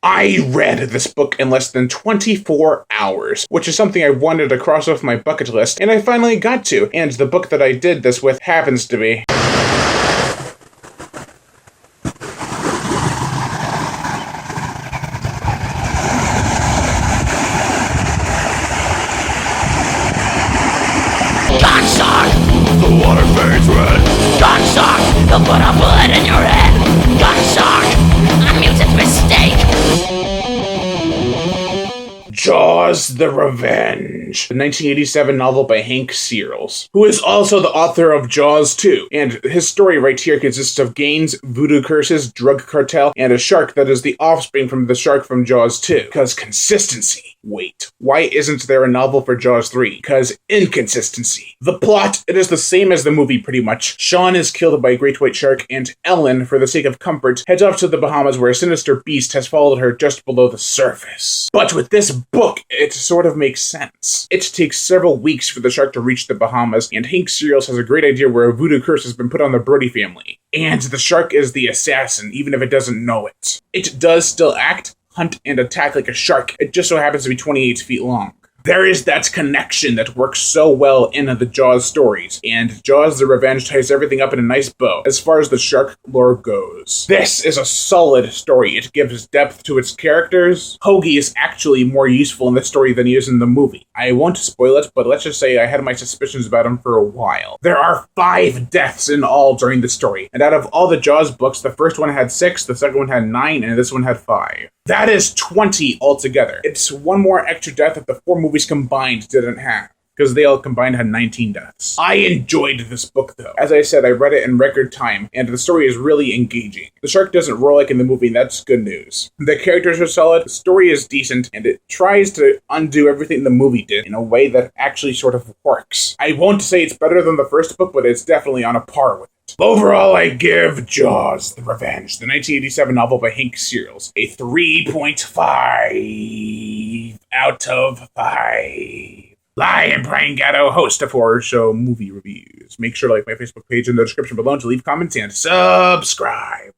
I read this book in less than 24 hours, which is something I wanted to cross off my bucket list, and I finally got to, and the book that I did this with happens to be Gunshot! The water fades red. Gunshot! They'll put a bullet in your head. Gunshot! A mutant mistake. Jaws: The Revenge, the 1987 novel by Hank Searles, who is also the author of Jaws 2. And his story right here consists of gains, voodoo curses, drug cartel, and a shark that is the offspring from the shark from Jaws 2. Because consistency. Wait, why isn't there a novel for Jaws 3? Because inconsistency. The plot, it is the same as the movie pretty much. Sean is killed by a great white shark, and Ellen, for the sake of comfort, heads off to the Bahamas where a sinister beast has followed her just below the surface. But with this book, it sort of makes sense. It takes several weeks for the shark to reach the Bahamas, and Hank Searles has a great idea where a voodoo curse has been put on the Brody family. And the shark is the assassin, even if it doesn't know it. It does still act, hunt, and attack like a shark. It just so happens to be 28 feet long. There is that connection that works so well in the Jaws stories, and Jaws: The Revenge ties everything up in a nice bow as far as the shark lore goes. This is a solid story. It gives depth to its characters. Hoagie is actually more useful in this story than he is in the movie. I won't spoil it, but let's just say I had my suspicions about him for a while. There are 5 deaths in all during the story, and out of all the Jaws books, the first one had 6, the second one had 9, and this one had 5. That is 20 altogether. It's one more extra death that the 4 movies combined didn't have, because they all combined had 19 deaths. I enjoyed this book, though. As I said, I read it in record time, and the story is really engaging. The shark doesn't roar like in the movie, and that's good news. The characters are solid, the story is decent, and it tries to undo everything the movie did in a way that actually sort of works. I won't say it's better than the first book, but it's definitely on a par with it. Overall, I give Jaws: The Revenge, the 1987 novel by Hank Searles, a 3.5 out of 5. Lion Brian Gatto, host of Horror Show Movie Reviews. Make sure to like my Facebook page in the description below to leave comments and subscribe.